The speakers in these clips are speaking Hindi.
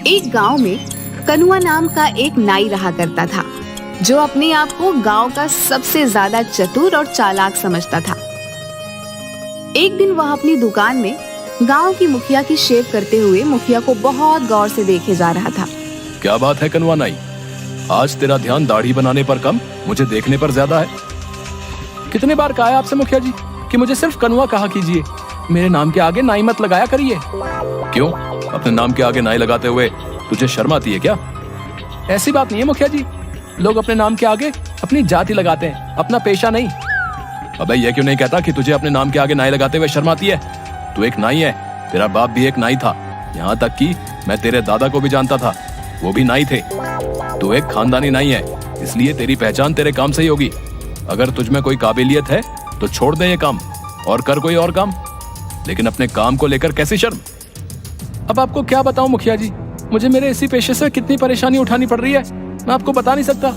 एक गांव में कनुआ नाम का एक नाई रहा करता था, जो अपने आप को गांव का सबसे ज्यादा चतुर और चालाक समझता था। एक दिन वह अपनी दुकान में गांव की मुखिया की शेव करते हुए मुखिया को बहुत गौर से देखे जा रहा था। क्या बात है कनुआ नाई, आज तेरा ध्यान दाढ़ी बनाने पर कम, मुझे देखने पर ज्यादा है। कितने बार कहा है आपसे मुखिया जी कि मुझे सिर्फ कनुआ कहा कीजिए, मेरे नाम के आगे नाई मत लगाया करिए। क्यों, अपने नाम के आगे नाई लगाते हुए तुझे शर्म आती है क्या? ऐसी बात नहीं है मुखिया जी, लोग अपने नाम के आगे अपनी जाति लगाते हैं, अपना पेशा नहीं। अबे ये क्यों नहीं कहता कि तुझे अपने नाम के आगे नाई लगाते हुए शर्म आती है? तू एक नाई है, तेरा बाप भी एक नाई था, यहाँ तक कि मैं तेरे दादा को भी जानता था, वो भी नाई थे। तू एक खानदानी नाई है, इसलिए तेरी पहचान तेरे काम से ही होगी। अगर तुझ में कोई काबिलियत है तो छोड़ दे ये काम और कर कोई और काम, लेकिन अपने काम को लेकर कैसी शर्म? अब आपको क्या बताऊं मुखिया जी, मुझे मेरे इसी पेशे से कितनी परेशानी उठानी पड़ रही है, मैं आपको बता नहीं सकता।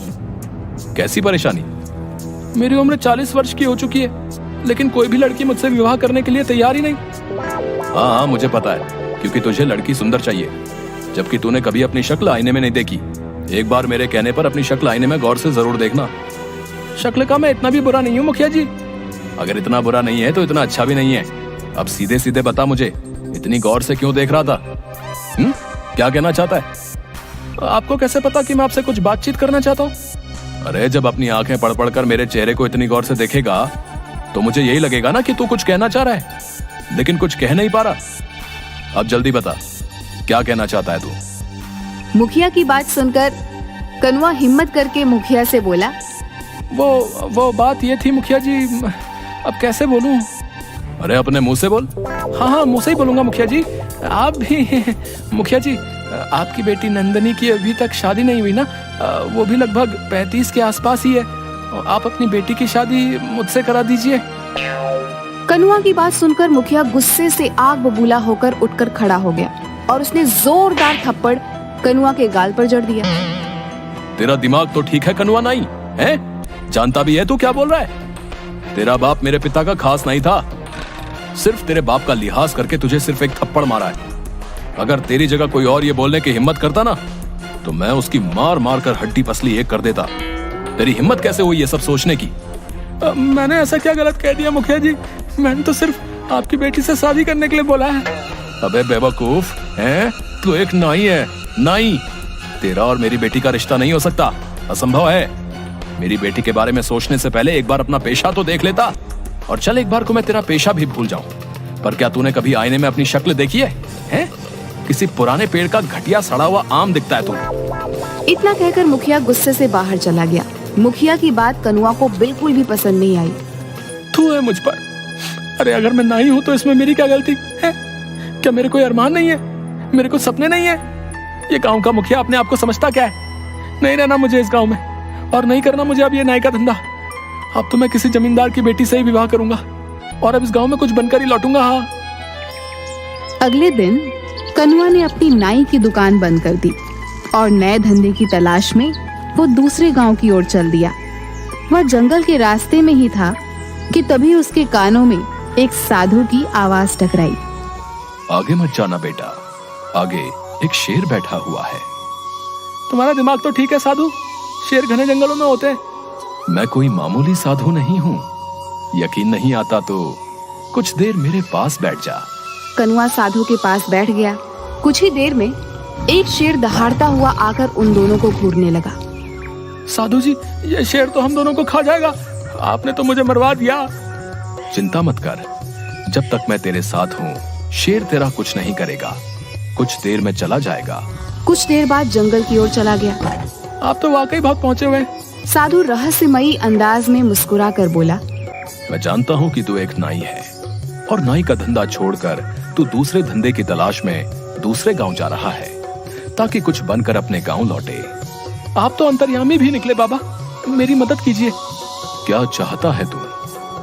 कैसी परेशानी? मेरी उम्र 40 वर्ष की हो चुकी है, लेकिन कोई भी लड़की मुझसे विवाह करने के लिए तैयार ही नहीं। हाँ, मुझे पता है, क्योंकि तुझे लड़की सुंदर चाहिए, जबकि तूने कभी अपनी शक्ल आईने में नहीं देखी। एक बार मेरे कहने पर अपनी शक्ल आईने में गौर से जरूर देखना। शक्ल का मैं इतना भी बुरा नहीं हूँ मुखिया जी। अगर इतना बुरा नहीं है तो इतना अच्छा भी नहीं है। अब सीधे सीधे बता मुझे, इतनी गौर से क्यों देख रहा था? क्या कहना चाहता है? आपको कैसे पता कि मैं आपसे कुछ बातचीत करना चाहता हूँ? अरे जब अपनी आंखें पढ़ पढ़ कर मेरे चेहरे को इतनी गौर से देखेगा तो मुझे यही लगेगा ना कि तू कुछ कहना चाह रहा है, लेकिन कुछ कह नहीं पा रहा। अब जल्दी बता, क्या कहना चाहता है तू? मुखिया की बात सुनकर कनुआ हिम्मत करके मुखिया से बोला, वो बात ये थी मुखिया जी, अब कैसे बोलूं? अरे अपने मुंह से बोल। हाँ, मुंह से ही बोलूंगा मुखिया जी। आप भी मुखिया जी, आपकी बेटी नंदनी की अभी तक शादी नहीं हुई ना, वो भी लगभग 35 के आसपास ही है। आप अपनी बेटी की शादी मुझसे करा दीजिए। कनुआ की बात सुनकर मुखिया गुस्से से आग बबूला होकर उठकर खड़ा हो गया और उसने जोरदार थप्पड़ कनुआ के गाल पर जड़ दिया। तेरा दिमाग तो ठीक है कनुआ नाई, है? जानता भी है तू क्या बोल रहा है? तेरा बाप मेरे पिता का खास नहीं था, सिर्फ तेरे बाप का लिहाज करके तुझे सिर्फ एक थप्पड़ मारा है। अगर तेरी जगह कोई और ये बोलने की हिम्मत करता ना, तो मैं उसकी मार मार कर हड्डी पसली एक कर देता। तेरी हिम्मत कैसे हुई ये सब सोचने की? मैंने ऐसा क्या गलत कह दिया मुखिया जी? मैंने तो सिर्फ आपकी बेटी से शादी करने के लिए बोला है। अबे बेवकूफ, हैं? तू एक नाई है, नाई। तेरा और मेरी बेटी का रिश्ता नहीं हो सकता, असंभव है। मेरी बेटी के बारे में सोचने से पहले एक बार अपना पेशा तो देख लेता, और चल एक बार को मैं तेरा पेशा भी भूल जाऊं। पर क्या तूने कभी आईने में अपनी शक्ल देखी है? हैं? किसी पुराने पेड़ का घटिया सड़ा हुआ आम दिखता है तू। इतना कहकर मुखिया गुस्से से बाहर चला गया। मुखिया की बात कनुआ को बिल्कुल भी पसंद नहीं आई। तू है मुझ पर, अरे अगर मैं नाई हूँ तो इसमें मेरी क्या गलती है? क्या मेरे कोई अरमान नहीं है? मेरे को सपने नहीं है? ये गांव का मुखिया अपने आप को समझता क्या है? नहीं रहना मुझे इस गांव में, और नहीं करना मुझे अब ये नाई का धंधा। अब तो मैं किसी जमींदार की बेटी से ही विवाह करूंगा, और अब इस गांव में कुछ बनकर ही लौटूंगा। हाँ। अगले दिन कनुआ ने अपनी नाई की दुकान बंद कर दी और नए धंधे की तलाश में वो दूसरे गांव की ओर चल दिया। वह जंगल के रास्ते में ही था कि तभी उसके कानों में एक साधु की आवाज टकराई। आगे मत जाना बेटा, आगे एक शेर बैठा हुआ है। तुम्हारा दिमाग तो ठीक है साधु, शेर घने जंगलों में होते हैं। मैं कोई मामूली साधु नहीं हूँ, यकीन नहीं आता तो कुछ देर मेरे पास बैठ जा। कनुआ साधु के पास बैठ गया। कुछ ही देर में एक शेर दहाड़ता हुआ आकर उन दोनों को घूरने लगा। साधु जी, ये शेर तो हम दोनों को खा जाएगा, आपने तो मुझे मरवा दिया। चिंता मत कर, जब तक मैं तेरे साथ हूँ शेर तेरा कुछ नहीं करेगा, कुछ देर में चला जाएगा। कुछ देर बाद जंगल की ओर चला गया। आप तो वाकई बहुत पहुंचे हुए। साधु रहस्यमयी अंदाज में मुस्कुरा कर बोला, मैं जानता हूँ कि तू एक नाई है, और नाई का धंधा छोड़कर तू दूसरे धंधे की तलाश में दूसरे गांव जा रहा है, ताकि कुछ बनकर अपने गांव लौटे। आप तो अंतर्यामी भी निकले बाबा, मेरी मदद कीजिए। क्या चाहता है तू?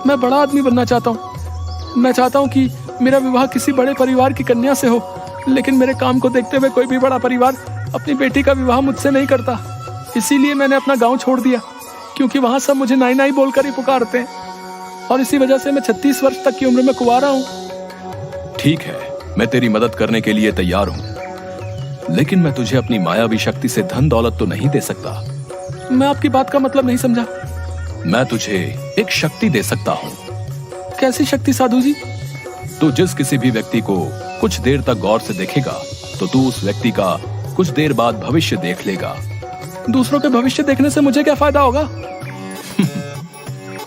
मैं बड़ा आदमी बनना चाहता हूँ। मैं चाहता हूँ कि मेरा विवाह किसी बड़े परिवार की कन्या से हो, लेकिन मेरे काम को देखते हुए कोई भी बड़ा परिवार अपनी बेटी का विवाह मुझसे नहीं करता। इसीलिए मैंने अपना गांव छोड़ दिया, क्योंकि वहां सब मुझे नाई नाई बोलकर ही पुकारते हैं, और इसी वजह से मैं 36 वर्ष तक की उम्र में कुंवारा हूँ। ठीक है, मैं तेरी मदद करने के लिए तैयार हूँ, लेकिन मैं तुझे अपनी मायावी शक्ति से धन दौलत तो नहीं दे सकता। मैं आपकी बात का मतलब नहीं समझा। मैं तुझे एक शक्ति दे सकता हूँ। कैसी शक्ति साधु जी? तू जिस किसी भी व्यक्ति को कुछ देर तक गौर से देखेगा तो तू उस व्यक्ति का कुछ देर बाद भविष्य देख लेगा। दूसरों के भविष्य देखने से मुझे क्या फायदा होगा?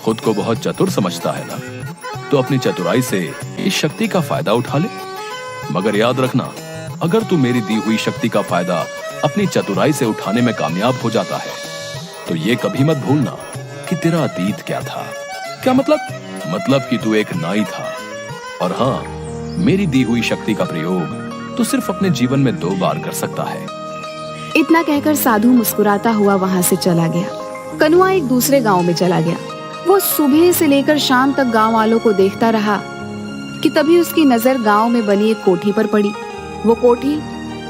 खुद को बहुत चतुर समझता है ना, तो अपनी चतुराई से इस शक्ति का फायदा उठा ले। मगर याद रखना, अगर तू मेरी दी हुई शक्ति का फायदा अपनी चतुराई से उठाने में कामयाब हो जाता है तो ये कभी मत भूलना कि तेरा अतीत क्या था। क्या मतलब? मतलब कि तू एक नाई था। और हाँ, मेरी दी हुई शक्ति का प्रयोग तू सिर्फ अपने जीवन में 2 बार कर सकता है। इतना कहकर साधु मुस्कुराता हुआ वहां से चला गया। कनुआ एक दूसरे गांव में चला गया। वो सुबह से लेकर शाम तक गांव वालों को देखता रहा कि तभी उसकी नजर गांव में बनी एक कोठी पर पड़ी। वो कोठी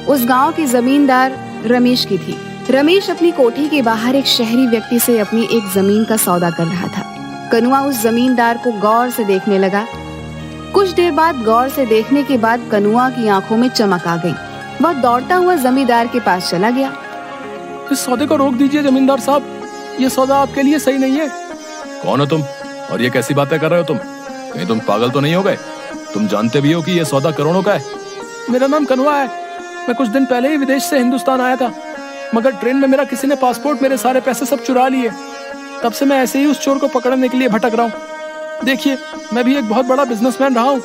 उस गांव के जमींदार रमेश की थी। रमेश अपनी कोठी के बाहर एक शहरी व्यक्ति से अपनी एक जमीन का सौदा कर रहा था। कनुआ उस जमींदार को गौर से देखने लगा। कुछ देर बाद गौर से देखने के बाद कनुआ की आंखों में चमक आ गई। वह दौड़ता हुआ जमींदार के पास चला गया। इस सौदे को रोक दीजिए जमींदार साहब, ये सौदा आपके लिए सही नहीं है। कौन हो तुम और ये कैसी बातें कर रहे हो तुम? कहीं तुम पागल तो नहीं हो गए? तुम जानते भी हो कि ये सौदा करोड़ों का है। मेरा नाम कनुआ है। मैं कुछ दिन पहले ही विदेश से हिंदुस्तान आया था, मगर ट्रेन में मेरा किसी ने पासपोर्ट, मेरे सारे पैसे सब चुरा लिए। तब से मैं ऐसे ही उस चोर को पकड़ने के लिए भटक रहा हूँ। देखिए, मैं भी एक बहुत बड़ा बिजनेसमैन रहा हूँ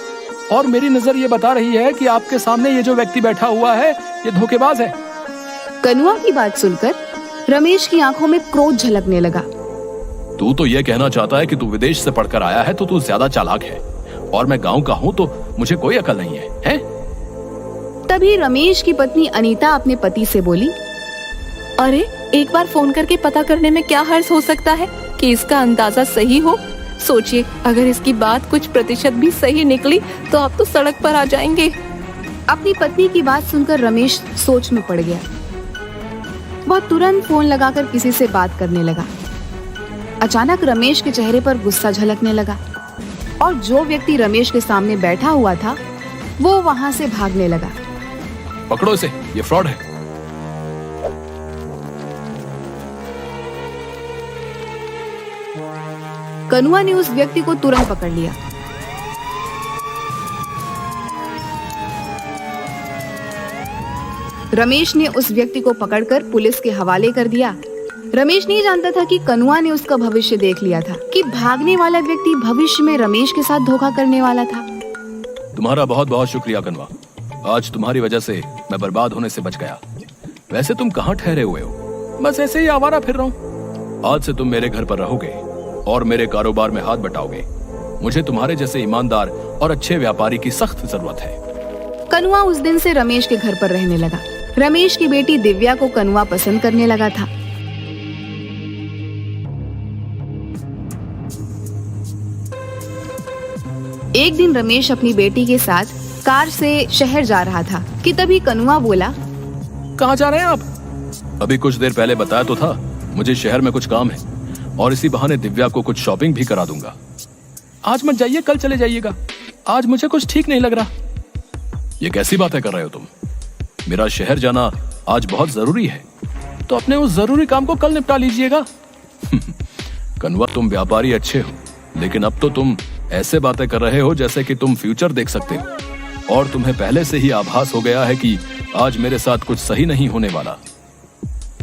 और मेरी नजर ये बता रही है कि आपके सामने ये जो व्यक्ति बैठा हुआ है ये धोखेबाज है। कनुआ की बात सुनकर रमेश की आंखों में क्रोध झलकने लगा। तू तो ये कहना चाहता है कि तू विदेश से पढ़कर आया है तो तू ज्यादा चालाक है और मैं गांव का हूँ तो मुझे कोई अकल नहीं है, हैं? तभी रमेश की पत्नी अनीता अपने पति से बोली, अरे एक बार फोन करके पता करने में क्या हर्ज हो सकता है कि इसका अंदाजा सही हो। सोचिए, अगर इसकी बात कुछ प्रतिशत भी सही निकली तो आप तो सड़क पर आ जाएंगे। अपनी पत्नी की बात सुनकर रमेश सोच में पड़ गया। वह तुरंत फोन लगाकर किसी से बात करने लगा। अचानक रमेश के चेहरे पर गुस्सा झलकने लगा और जो व्यक्ति रमेश के सामने बैठा हुआ था वो वहां से भागने लगा। पकड़ो इसे, ये फ्रॉड है। कनुआ ने उस व्यक्ति को तुरंत पकड़ लिया। रमेश ने उस व्यक्ति को पकड़कर पुलिस के हवाले कर दिया। रमेश नहीं जानता था कि कनुआ ने उसका भविष्य देख लिया था, कि भागने वाला व्यक्ति भविष्य में रमेश के साथ धोखा करने वाला था। तुम्हारा बहुत बहुत शुक्रिया कनुआ, आज तुम्हारी वजह से मैं बर्बाद होने से बच गया। वैसे तुम कहाँ ठहरे हुए हो? बस ऐसे ही आवारा फिर रहा हूँ। आज से तुम मेरे घर पर रहोगे और मेरे कारोबार में हाथ बटाओगे। मुझे तुम्हारे जैसे ईमानदार और अच्छे व्यापारी की सख्त जरूरत है। कनुआ उस दिन से रमेश के घर पर रहने लगा। रमेश की बेटी दिव्या को कनुआ पसंद करने लगा था। एक दिन रमेश अपनी बेटी के साथ कार से शहर जा रहा था कि तभी कनुआ बोला, कहाँ जा रहे हैं आप? अभी कुछ देर पहले बताया तो था, मुझे शहर में कुछ काम है और इसी बहाने दिव्या को कुछ शॉपिंग भी करा दूंगा। आज मत जाइए, कल चले जाइएगा। आज मुझे कुछ ठीक नहीं लग रहा। ये कैसी बातें कर रहे हो तुम? मेरा शहर जाना आज बहुत जरूरी है, तो अपने उस जरूरी काम को कल निपटा लीजिएगा। कनुआ, तुम व्यापारी अच्छे हो, लेकिन अब तो तुम ऐसे बातें कर रहे हो जैसे कि तुम फ्यूचर देख सकते हो और तुम्हें पहले से ही आभास हो गया है कि आज मेरे साथ कुछ सही नहीं होने वाला।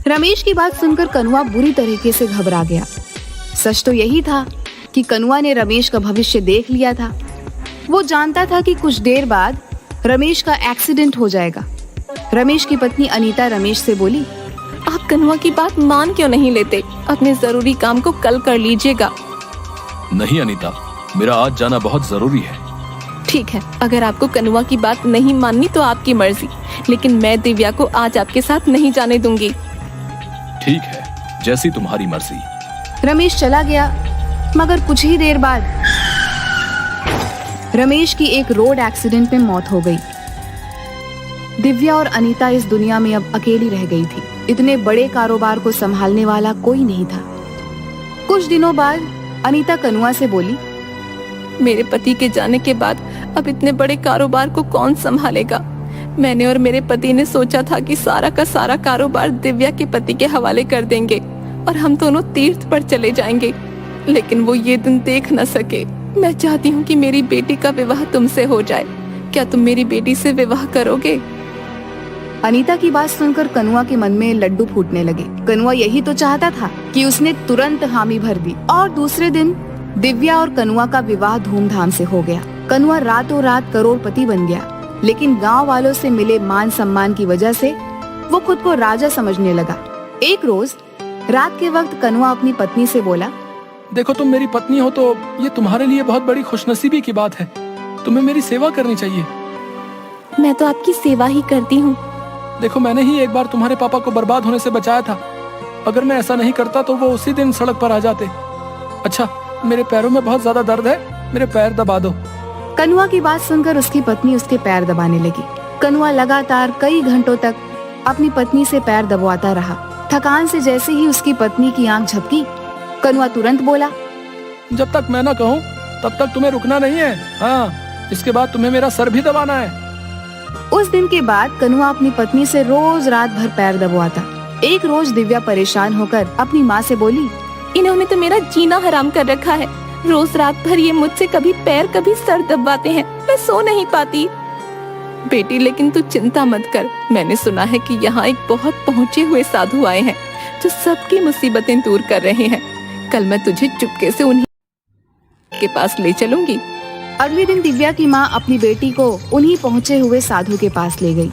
रमेश की बात सुनकर कनुआ बुरी तरीके से घबरा गया। सच तो यही था कि कनुआ ने रमेश का भविष्य देख लिया था। वो जानता था कि कुछ देर बाद रमेश का एक्सीडेंट हो जाएगा। रमेश की पत्नी अनीता रमेश से बोली, आप कनुआ की बात मान क्यों नहीं लेते? अपने जरूरी काम को कल कर लीजिएगा। नहीं अनीता, मेरा आज जाना बहुत जरूरी है। ठीक है, अगर आपको कनुआ की बात नहीं माननी तो आपकी मर्जी, लेकिन मैं दिव्या को आज आपके साथ नहीं जाने दूंगी। ठीक है, जैसी तुम्हारी मर्जी। रमेश चला गया, मगर कुछ ही देर बाद रमेश की एक रोड एक्सीडेंट में मौत हो गई। दिव्या और अनीता इस दुनिया में अब अकेली रह गई थी। इतने बड़े कारोबार को संभालने वाला कोई नहीं था। कुछ दिनों बाद अनीता कनुआ से बोली, मेरे पति के जाने के बाद अब इतने बड़े कारोबार को कौन संभालेगा? मैंने और मेरे पति ने सोचा था कि सारा का सारा कारोबार दिव्या के पति के हवाले कर देंगे और हम दोनों तीर्थ पर चले जाएंगे, लेकिन वो ये दिन देख न सके। मैं चाहती हूँ कि मेरी बेटी का विवाह तुमसे हो जाए। क्या तुम मेरी बेटी से विवाह करोगे? अनीता की बात सुनकर कनुआ के मन में लड्डू फूटने लगे। कनुआ यही तो चाहता था कि उसने तुरंत हामी भर दी और दूसरे दिन दिव्या और कनुआ का विवाह धूमधाम से हो गया। कनुआ रातों रात करोड़पति बन गया, लेकिन गांव वालों से मिले मान सम्मान की वजह से वो खुद को राजा समझने लगा। एक रोज रात के वक्त कनुआ अपनी पत्नी से बोला, देखो तुम मेरी पत्नी हो तो ये तुम्हारे लिए बहुत बड़ी खुशनसीबी की बात है। तुम्हें मेरी सेवा करनी चाहिए। मैं तो आपकी सेवा ही करती हूँ। देखो मैंने ही एक बार तुम्हारे पापा को बर्बाद होने से बचाया था। अगर मैं ऐसा नहीं करता तो वो उसी दिन सड़क पर आ जाते। अच्छा, मेरे पैरों में बहुत ज्यादा दर्द है, मेरे पैर दबा दो। कनुआ की बात सुनकर उसकी पत्नी उसके पैर दबाने लगी। कनुआ लगातार कई घंटों तक अपनी पत्नी से पैर दबवाता रहा। थकान से जैसे ही उसकी पत्नी की आंख झपकी, कनुआ तुरंत बोला, जब तक मैं ना कहूँ तब तक तुम्हें रुकना नहीं है। हाँ, इसके बाद तुम्हें मेरा सर भी दबाना है। उस दिन के बाद कनुआ अपनी पत्नी से रोज रात भर पैर दबवाता। एक रोज दिव्या परेशान होकर अपनी माँ से बोली, इन्होंने तो मेरा जीना हराम कर रखा है। रोज रात भर ये मुझसे कभी पैर कभी सर दबाते हैं, मैं सो नहीं पाती। बेटी, लेकिन तू चिंता मत कर। मैंने सुना है कि यहाँ एक बहुत पहुँचे हुए साधु आए हैं जो सबकी मुसीबतें दूर कर रहे हैं। कल मैं तुझे चुपके से उन्हीं के पास ले चलूंगी। अगले दिन दिव्या की माँ अपनी बेटी को उन्हीं पहुँचे हुए साधु के पास ले गई।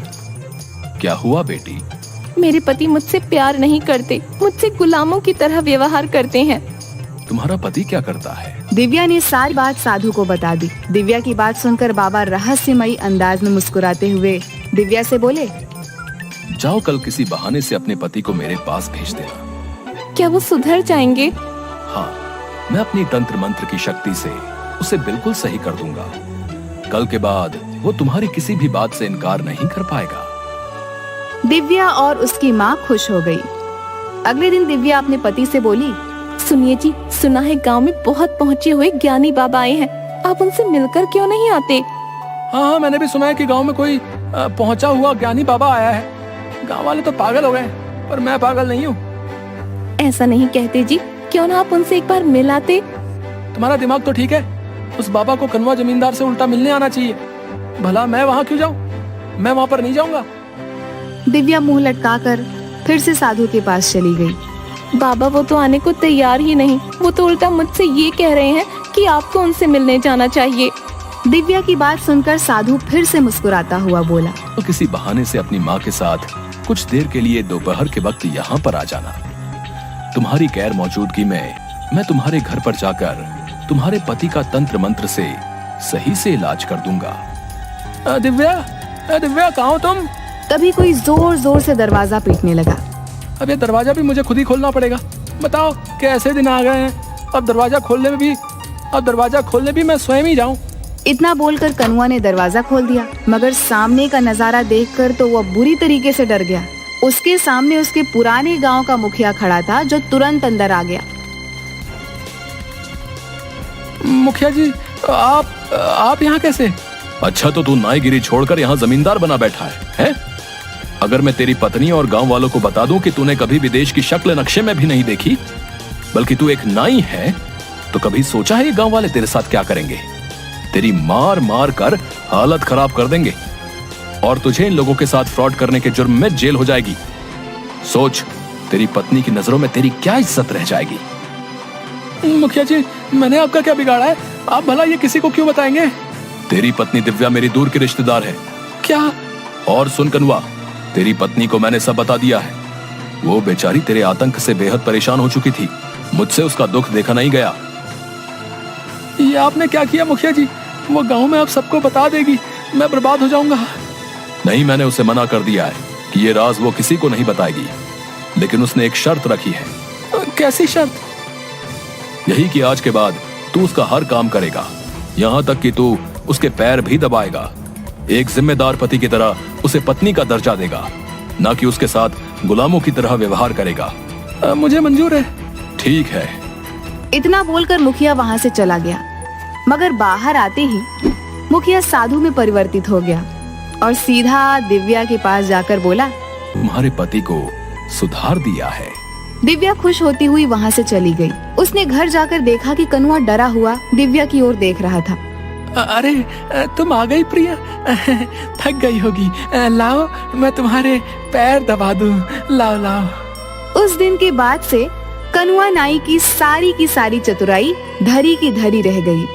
क्या हुआ बेटी? मेरे पति मुझसे प्यार नहीं करते, मुझसे गुलामों की तरह व्यवहार करते हैं। तुम्हारा पति क्या करता है? दिव्या ने सारी बात साधु को बता दी। दिव्या की बात सुनकर बाबा रहस्यमयी अंदाज में मुस्कुराते हुए दिव्या से बोले, जाओ कल किसी बहाने से अपने पति को मेरे पास भेज देना। क्या वो सुधर जाएंगे? हाँ, मैं अपनी तंत्र मंत्र की शक्ति से उसे बिल्कुल सही कर दूंगा। कल के बाद वो तुम्हारी किसी भी बात से इनकार नहीं कर पाएगा। दिव्या और उसकी माँ खुश हो गई। अगले दिन दिव्या अपने पति से बोली, सुनिए जी, सुना है गांव में बहुत पहुँचे हुए ज्ञानी बाबा आए हैं, आप उनसे मिलकर क्यों नहीं आते? हाँ, मैंने भी सुना है कि गांव में कोई पहुंचा हुआ ज्ञानी बाबा आया है। गांव वाले तो पागल हो गए, पर मैं पागल नहीं हूँ। ऐसा नहीं कहते जी, क्यों ना आप उनसे एक बार मिल आते? तुम्हारा दिमाग तो ठीक है। उस बाबा को कनवा जमींदार से उल्टा मिलने आना चाहिए। भला मैं वहाँ क्यों जाऊँ? मैं वहाँ पर नहीं जाऊंगा। दिव्या मुंह लटकाकर फिर से साधु के पास चली गई। बाबा वो तो आने को तैयार ही नहीं, वो तो उल्टा मुझसे ये कह रहे हैं कि आपको उनसे मिलने जाना चाहिए। दिव्या की बात सुनकर साधु फिर से मुस्कुराता हुआ बोला, तो किसी बहाने से अपनी माँ के साथ कुछ देर के लिए दोपहर के वक्त यहाँ पर आ जाना। तुम्हारी गैर मौजूदगी में मैं तुम्हारे घर पर जाकर तुम्हारे पति का तंत्र मंत्र से सही से इलाज कर दूंगा। दिव्या कहाँ हो तुम? तभी कोई जोर जोर से दरवाजा पीटने लगा। अब ये दरवाजा भी मुझे खुद ही खोलना पड़ेगा। बताओ कैसे दिन आ गए हैं। अब दरवाजा खोलने भी मैं स्वयं ही जाऊं। इतना बोलकर कनुआ ने दरवाजा खोल दिया, मगर सामने का नजारा देखकर तो वह बुरी तरीके से डर गया। उसके सामने उसके पुराने गांव का मुखिया खड़ा था, जो तुरंत अंदर आ गया। मुखिया जी, आप यहाँ कैसे? अच्छा, तो तू नाईगिरी छोड़कर यहाँ जमींदार बना बैठा है? अगर मैं तेरी पत्नी और गांव वालों को बता दूं कि तूने कभी विदेश की शक्ल नक्शे में भी नहीं देखी, बल्कि तू एक नाई है, तो कभी सोचा है ये गांव वाले तेरे साथ क्या करेंगे? तेरी मार मार कर हालत खराब कर देंगे और तुझे इन लोगों के साथ फ्रॉड करने के जुर्म में जेल हो जाएगी। सोच, तेरी पत्नी की नजरों में तेरी क्या इज्जत रह जाएगी। मुखिया जी, मैंने आपका क्या बिगाड़ा है? आप भला ये किसी को क्यों बताएंगे? तेरी पत्नी दिव्या मेरी दूर की रिश्तेदार है। क्या? और सुन कनुआ, तेरी पत्नी को मैंने सब बता दिया है। वो बेचारी तेरे आतंक से बेहद परेशान हो चुकी थी। मुझसे उसका दुख देखा नहीं गया। ये आपने क्या किया मुखिया जी? वो गांव में आप सबको बता देगी, मैं बर्बाद हो जाऊंगा। नहीं, मैंने उसे मना कर दिया है कि ये राज वो किसी को नहीं बताएगी, लेकिन उसने एक शर्त रखी है। कैसी शर्त? यही कि आज के बाद तू उसका हर काम करेगा, यहाँ तक कि तू उसके पैर भी दबाएगा। एक जिम्मेदार पति की तरह उसे पत्नी का दर्जा देगा, ना कि उसके साथ गुलामों की तरह व्यवहार करेगा। मुझे मंजूर है। ठीक है। इतना बोलकर मुखिया वहाँ से चला गया, मगर बाहर आते ही मुखिया साधु में परिवर्तित हो गया। और सीधा दिव्या के पास जाकर बोला, तुम्हारे पति को सुधार दिया है। दिव्या खुश होती हुई वहाँ से चली गई। उसने घर जाकर देखा कि कनुआ डरा हुआ दिव्या की ओर देख रहा था। अरे तुम आ गई प्रिया, थक गई होगी, लाओ मैं तुम्हारे पैर दबा दूं, लाओ लाओ। उस दिन के बाद से कनुआ नाई की सारी चतुराई धरी की धरी रह गई।